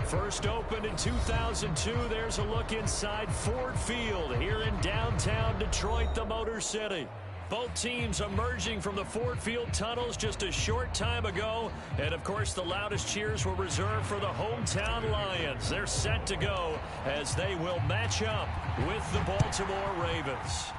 First opened in 2002, there's a look inside Ford Field here in downtown Detroit, the Motor City. Both teams emerging from the Ford Field tunnels just a short time ago. And, of course, the loudest cheers were reserved for the hometown Lions. They're set to go as they will match up with the Baltimore Ravens.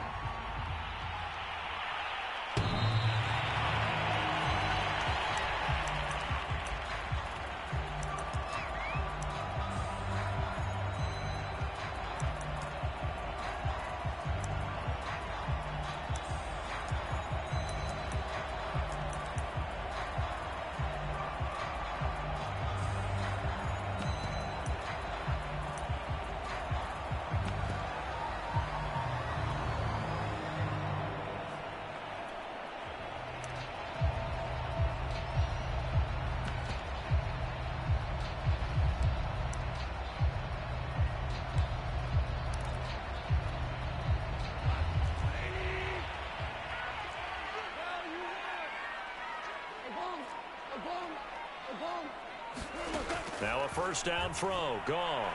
Now a first down throw. Gone.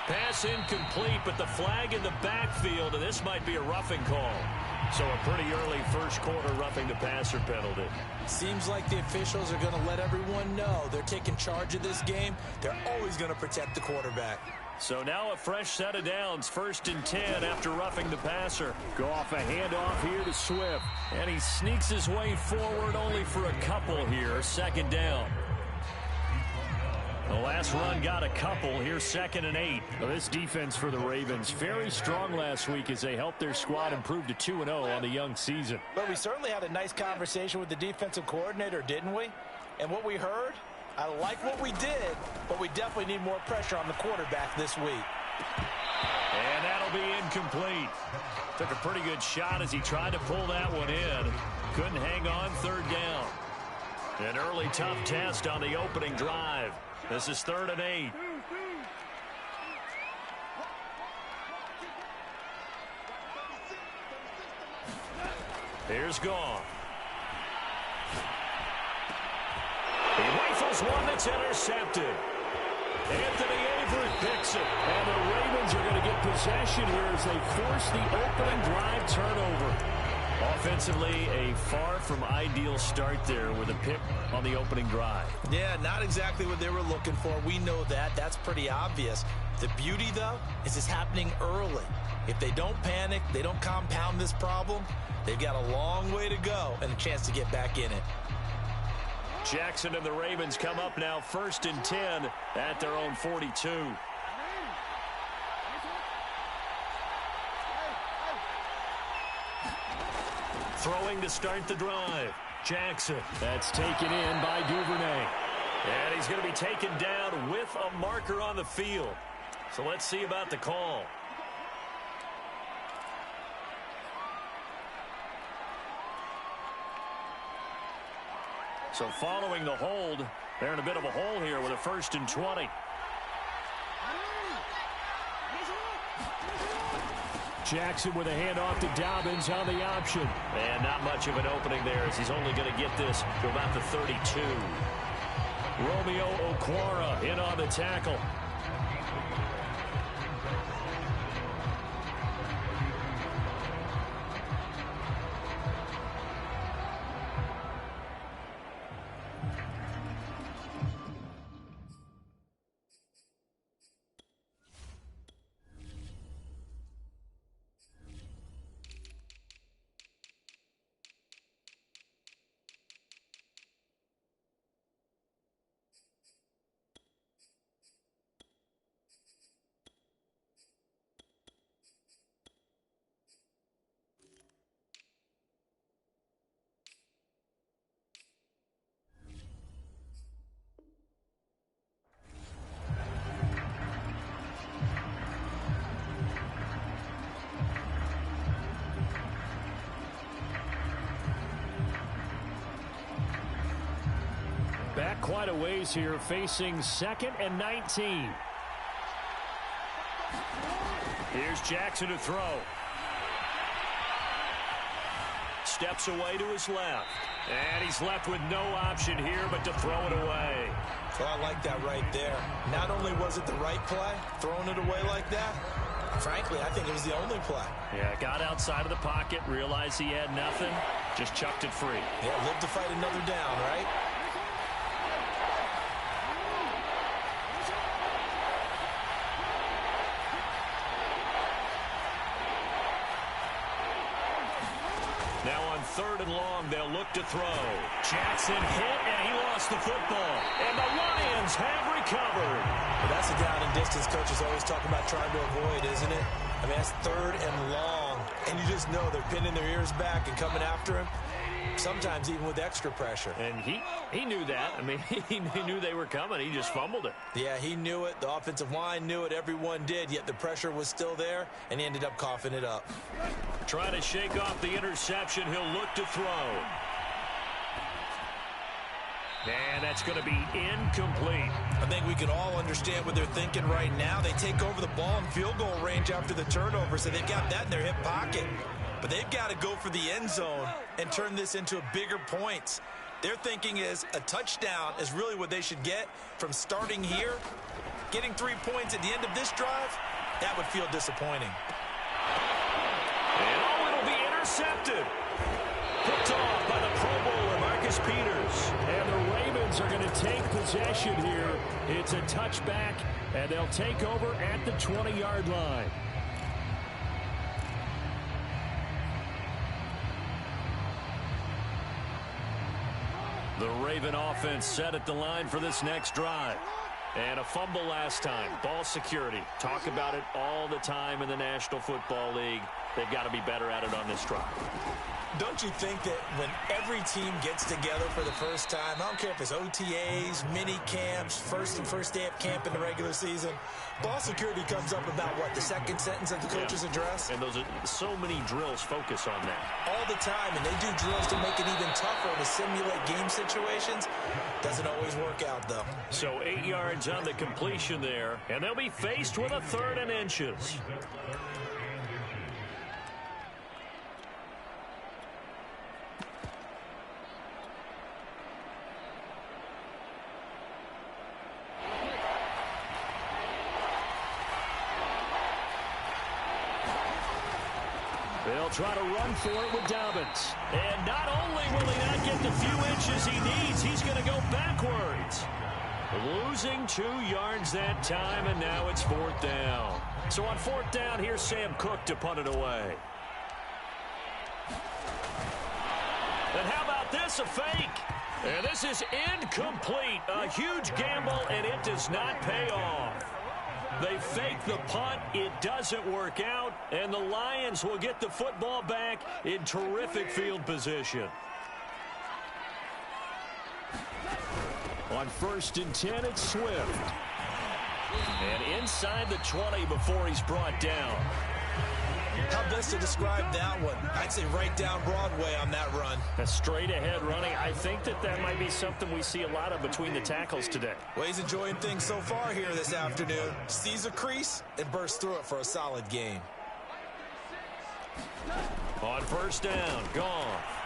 Pass incomplete, but the flag in the backfield, and this might be a roughing call. So a pretty early first quarter roughing the passer penalty. Seems like the officials are going to let everyone know they're taking charge of this game. They're always going to protect the quarterback. So now a fresh set of downs, 1st and 10 after roughing the passer. Go off a handoff here to Swift. And he sneaks his way forward only for a couple here, 2nd down. The last run got a couple. Here's 2nd and 8. Well, this defense for the Ravens, very strong last week as they helped their squad improve to 2-0 on the young season. But we certainly had a nice conversation with the defensive coordinator, didn't we? And what we heard, I like what we did, but we definitely need more pressure on the quarterback this week. And that'll be incomplete. Took a pretty good shot as he tried to pull that one in. Couldn't hang on, 3rd down. An early tough test on the opening drive. This is 3rd and 8. Here's Goff. He rifles one that's intercepted. Anthony Averett picks it. And the Ravens are going to get possession here as they force the opening drive turnover. Offensively, a far from ideal start there with a pick on the opening drive. Yeah, not exactly what they were looking for. We know that. That's pretty obvious. The beauty, though, is it's happening early. If they don't panic, they don't compound this problem, they've got a long way to go and a chance to get back in it. Jackson and the Ravens come up now 1st and 10 at their own 42. Throwing to start the drive. Jackson. That's taken in by Duvernay. And he's going to be taken down with a marker on the field. So let's see about the call. So following the hold, they're in a bit of a hole here with a 1st and 20. Jackson with a handoff to Dobbins on the option. And not much of an opening there as he's only going to get this to about the 32. Romeo Okwara in on the tackle. Back quite a ways here, facing 2nd and 19. Here's Jackson to throw. steps away to his left. And he's left with no option here but to throw it away. Well, I like that right there. Not only was it the right play, throwing it away like that, frankly, I think it was the only play. Yeah, got outside of the pocket, realized he had nothing, just chucked it free. Yeah, live to fight another down, right? Now on 3rd and long, they'll look to throw. Jackson hit, and he lost the football. And the Lions have recovered. Well, that's a down and distance coaches always talking about trying to avoid, isn't it? I mean, that's 3rd and long. And you just know they're pinning their ears back and coming after him. Sometimes even with extra pressure. And he knew that. I mean, he knew they were coming. He just fumbled it. Yeah, he knew it. The offensive line knew it. Everyone did. Yet the pressure was still there, and he ended up coughing it up. Trying to shake off the interception. He'll look to throw. And that's going to be incomplete. I think we can all understand what they're thinking right now. They take over the ball in field goal range after the turnover, so they've got that in their hip pocket. But they've got to go for the end zone and turn this into a bigger points. Their thinking is a touchdown is really what they should get from starting here. Getting 3 points at the end of this drive, that would feel disappointing. And oh, it'll be intercepted. Picked off by the Pro Bowler, Marcus Peters. And the Ravens are going to take possession here. It's a touchback, and they'll take over at the 20-yard line. The Raven offense set at the line for this next drive. And a fumble last time. Ball security. Talk about it all the time in the National Football League. They've got to be better at it on this drive. Don't you think that when every team gets together for the first time, I don't care if it's OTAs, mini camps, first day of camp in the regular season, ball security comes up about what, the second sentence of the coach's address? And those are so many drills focus on that. All the time, and they do drills to make it even tougher to simulate game situations. Doesn't always work out, though. So 8 yards on the completion there, and they'll be faced with a 3rd and inches. They'll try to run for it with Dobbins. And not only will he not get the few inches he needs, he's going to go backwards. Losing 2 yards that time, and now it's 4th down. So on 4th down, here's Sam Cook to punt it away. And how about this, a fake? And this is incomplete. A huge gamble, and it does not pay off. They fake the punt. It doesn't work out, and the Lions will get the football back in terrific field position. On 1st and 10, it's Swift. And inside the 20 before he's brought down. How best to describe that one? I'd say right down Broadway on that run. A straight-ahead running. I think that might be something we see a lot of between the tackles today. Well, he's enjoying things so far here this afternoon. Sees a crease and bursts through it for a solid game. On 1st down, Goff.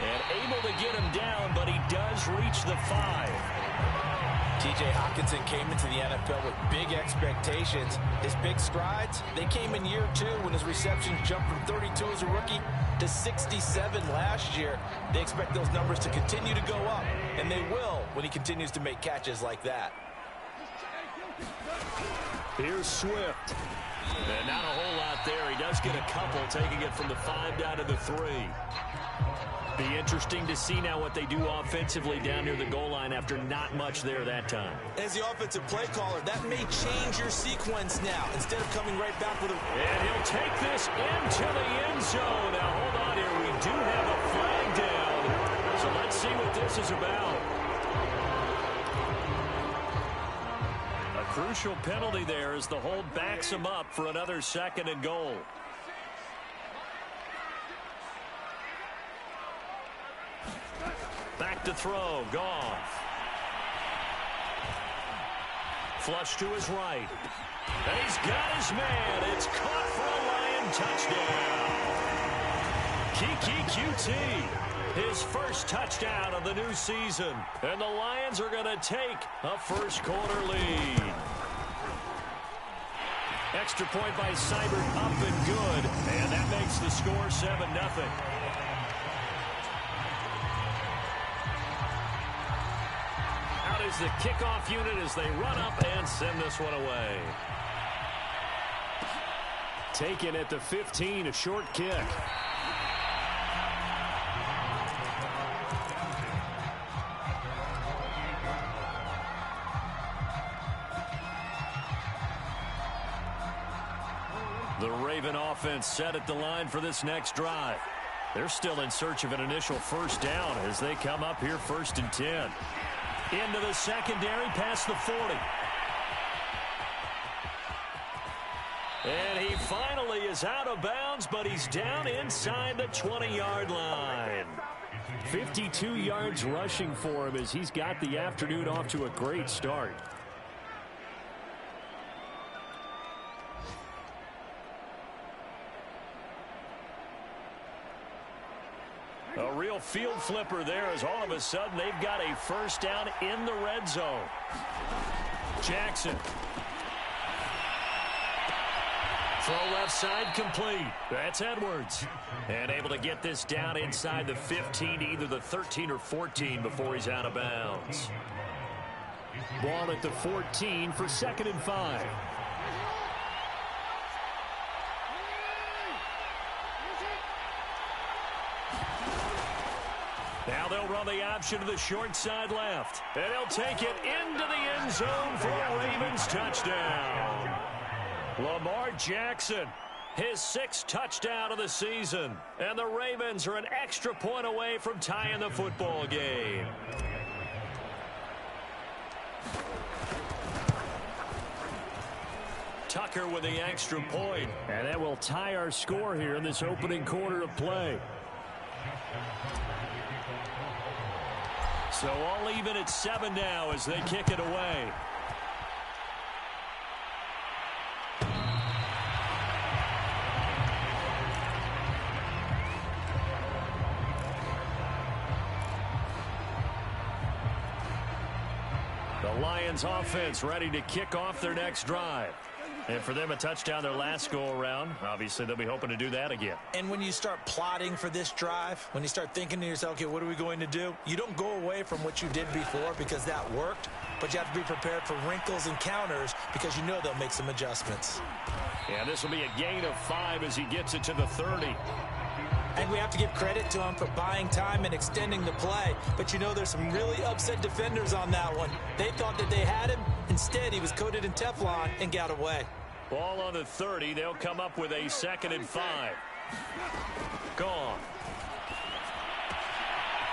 And able to get him down, but he does reach the 5. T.J. Hockenson came into the NFL with big expectations. His big strides, they came in year 2 when his receptions jumped from 32 as a rookie to 67 last year. They expect those numbers to continue to go up, and they will when he continues to make catches like that. Here's Swift. And not a whole lot there. He does get a couple, taking it from the 5 down to the 3. Be interesting to see now what they do offensively down near the goal line after not much there that time. As the offensive play caller, that may change your sequence now. Instead of coming right back with a... And he'll take this into the end zone. Now, hold on here. We do have a flag down. So let's see what this is about. A crucial penalty there as the hold backs him up for another 2nd and goal. Back to throw, Goff. Flush to his right. And he's got his man. It's caught for a Lion touchdown. Keke Coutee, his first touchdown of the new season. And the Lions are going to take a first-quarter lead. Extra point by Seibert, up and good. And that makes the score 7-0. Out is the kickoff unit as they run up and send this one away. Taken at the 15, a short kick. The Raven offense set at the line for this next drive. They're still in search of an initial first down as they come up here 1st and 10. Into the secondary past the 40. And he finally is out of bounds, but he's down inside the 20-yard line. 52 yards rushing for him as he's got the afternoon off to a great start. A real field flipper there as all of a sudden they've got a first down in the red zone. Jackson. Throw left side complete. That's Edwards. And able to get this down inside the 15, either the 13 or 14 before he's out of bounds. Ball at the 14 for 2nd and 5. Now they'll run the option to the short side left. And he'll take it into the end zone for a Ravens touchdown. Lamar Jackson, his 6th touchdown of the season. And the Ravens are an extra point away from tying the football game. Tucker with the extra point. And that will tie our score here in this opening quarter of play. So all even at 7 now as they kick it away. The Lions offense ready to kick off their next drive. And for them, a touchdown their last go-around. Obviously, they'll be hoping to do that again. And when you start plotting for this drive, when you start thinking to yourself, okay, what are we going to do? You don't go away from what you did before because that worked, but you have to be prepared for wrinkles and counters because you know they'll make some adjustments. Yeah, this will be a gain of 5 as he gets it to the 30. And we have to give credit to him for buying time and extending the play. But you know there's some really upset defenders on that one. They thought that they had him. Instead, he was coated in Teflon and got away. Ball on the 30. They'll come up with a 2nd and 5. Gone.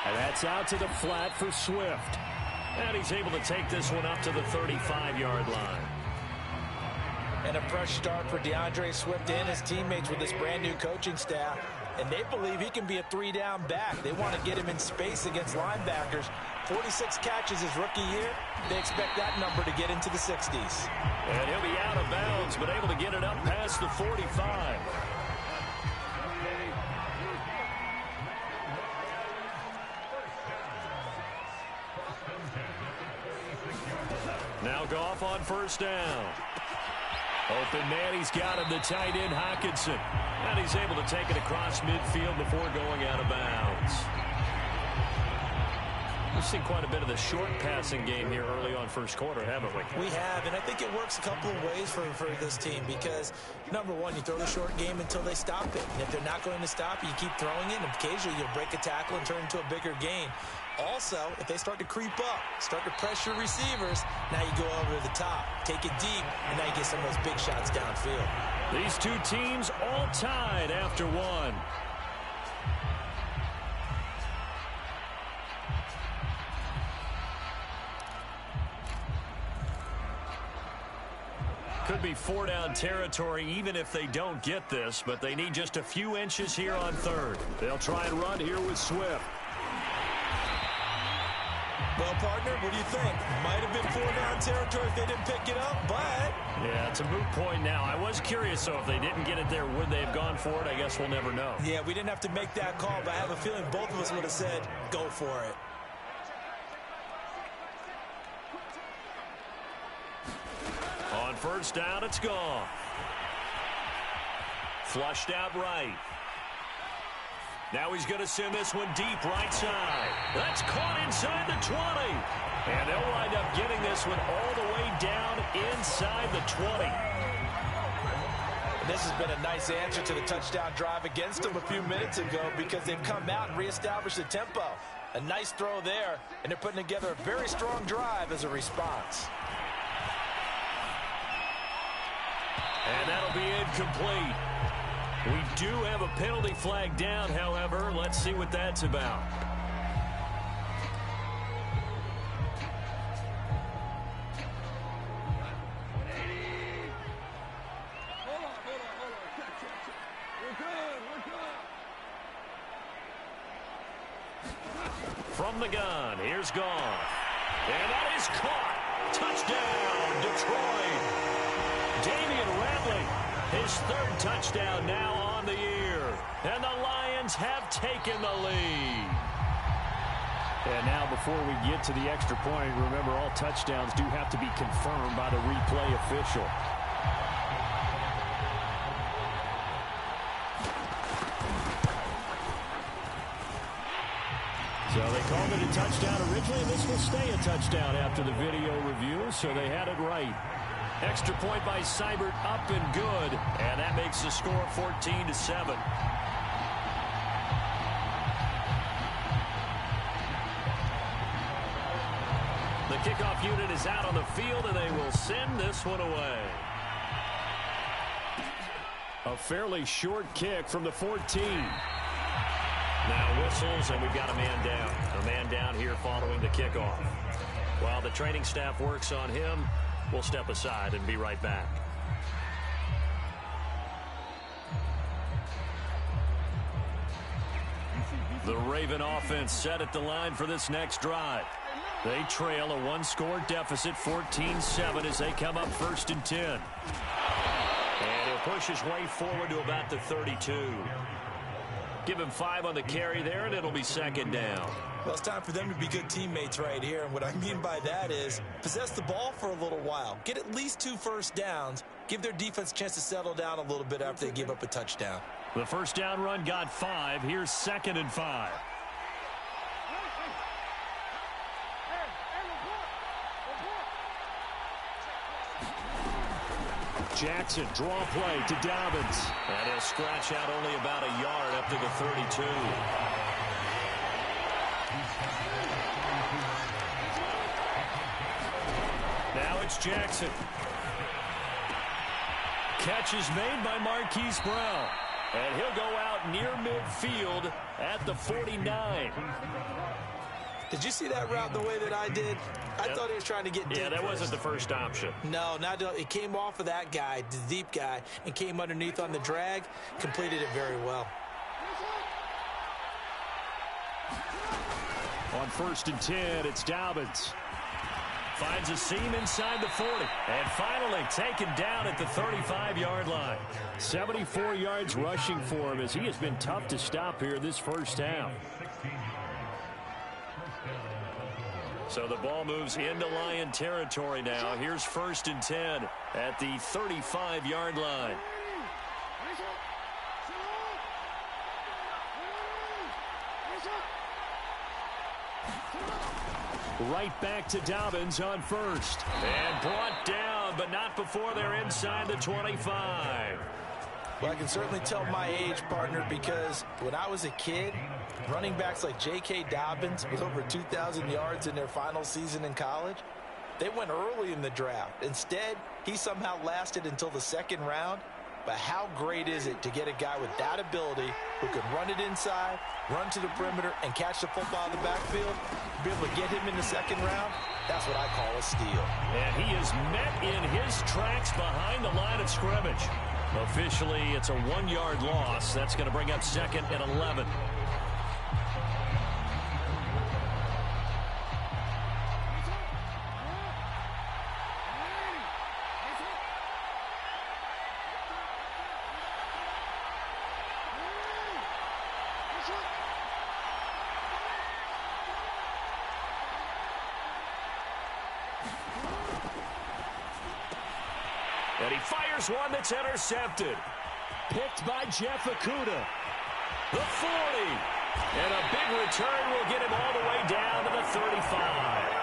And that's out to the flat for Swift. And he's able to take this one up to the 35-yard line. And a fresh start for DeAndre Swift and his teammates with this brand-new coaching staff. And they believe he can be a 3-down back. They want to get him in space against linebackers. 46 catches his rookie year. They expect that number to get into the 60s. And he'll be out of bounds, but able to get it up past the 45. Now Goff on first down. Open man, he's got him, the tight end Hockenson. And he's able to take it across midfield before going out of bounds. We've seen quite a bit of the short passing game here early on first quarter, haven't we? We have, and I think it works a couple of ways for this team because, number one, you throw the short game until they stop it. And if they're not going to stop it, you keep throwing it, and occasionally you'll break a tackle and turn it into a bigger gain. Also, if they start to creep up, start to pressure receivers, now you go over the top, take it deep, and now you get some of those big shots downfield. These two teams all tied after one. Could be 4-down territory even if they don't get this, but they need just a few inches here on third. They'll try and run here with Swift. Well, partner, what do you think? Might have been foregone territory if they didn't pick it up, but... Yeah, it's a moot point now. I was curious, so if they didn't get it there, would they have gone for it? I guess we'll never know. Yeah, we didn't have to make that call, but I have a feeling both of us would have said, go for it. On first down, it's gone. Flushed out right. Now he's going to send this one deep right side. That's caught inside the 20. And they'll wind up getting this one all the way down inside the 20. And this has been a nice answer to the touchdown drive against them a few minutes ago because they've come out and reestablished the tempo. A nice throw there, and they're putting together a very strong drive as a response. And that'll be incomplete. We do have a penalty flag down, however. Let's see what that's about. From the gun, here's Gone. And that is caught. Touchdown, Detroit. Damian Ratley, his third touchdown now on the year. And the Lions have taken the lead. And now before we get to the extra point, remember all touchdowns do have to be confirmed by the replay official. So they called it a touchdown originally, and this will stay a touchdown after the video review, so they had it right. Extra point by Seibert, up and good, and that makes the score 14-7. The kickoff unit is out on the field, and they will send this one away. A fairly short kick from the 14. Now whistles, and we've got a man down. A man down here following the kickoff. While the training staff works on him, we'll step aside and be right back. The Raven offense set at the line for this next drive. They trail a one-score deficit, 14-7, as they come up 1st and 10. And he'll push his way forward to about the 32. Give him 5 on the carry there, and it'll be 2nd down. Well, it's time for them to be good teammates right here. And what I mean by that is possess the ball for a little while. Get at least 2 first downs. Give their defense a chance to settle down a little bit after they give up a touchdown. The first down run got 5. Here's 2nd and 5. Jackson, draw play to Dobbins. And he'll scratch out only about a yard up to the 32. Now it's Jackson. Catch is made by Marquise Brown. And he'll go out near midfield at the 49. Did you see that route the way that I did? I thought he was trying to get deep. Yeah, that wasn't the first option. No, it came off of that guy, the deep guy, and came underneath on the drag. Completed it very well. On 1st and 10, it's Dobbins. Finds a seam inside the 40. And finally taken down at the 35-yard line. 74 yards rushing for him as he has been tough to stop here this first half. So the ball moves into Lion territory now. Here's 1st and 10 at the 35-yard line. Right back to Dobbins on 1st. And brought down, but not before they're inside the 25. Well, I can certainly tell my age, partner, because when I was a kid, running backs like J.K. Dobbins with over 2,000 yards in their final season in college, they went early in the draft. Instead, he somehow lasted until the 2nd round. But how great is it to get a guy with that ability who can run it inside, run to the perimeter, and catch the football in the backfield? Be able to get him in the 2nd round? That's what I call a steal. And he is met in his tracks behind the line of scrimmage. Officially, it's a 1-yard loss. That's going to bring up 2nd and 11. And he fires one that's intercepted. Picked by Jeff Okudah. The 40. And a big return will get him all the way down to the 35.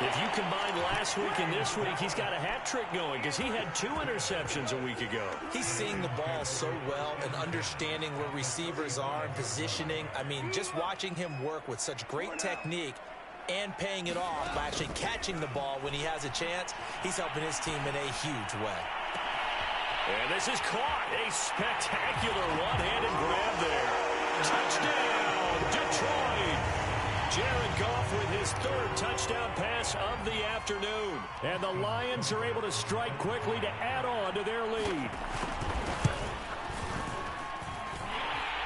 If you combine last week and this week, he's got a hat trick going because he had 2 interceptions a week ago. He's seeing the ball so well and understanding where receivers are and positioning. I mean, just watching him work with such great technique and paying it off by actually catching the ball when he has a chance, he's helping his team in a huge way. And this is caught. A spectacular one-handed grab there. Touchdown, Detroit. Jared Goff with his 3rd touchdown pass of the afternoon. And the Lions are able to strike quickly to add on to their lead.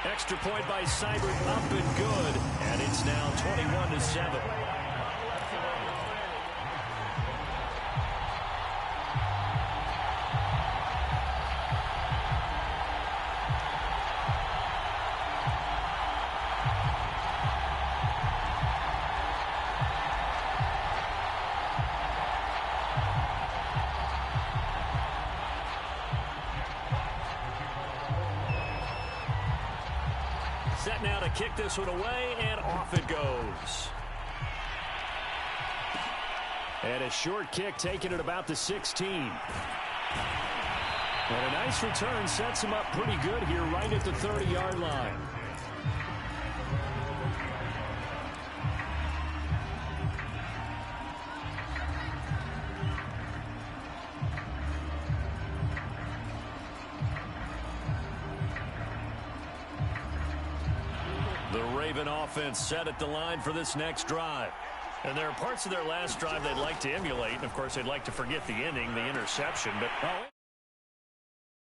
Extra point by Seibert up and good. And it's now 21-7. Set now to kick this one away, and off it goes. And a short kick taken at about the 16. And a nice return sets him up pretty good here right at the 30-yard line. The Raven offense set at the line for this next drive. And there are parts of their last drive they'd like to emulate. And, of course, they'd like to forget the ending, the interception. But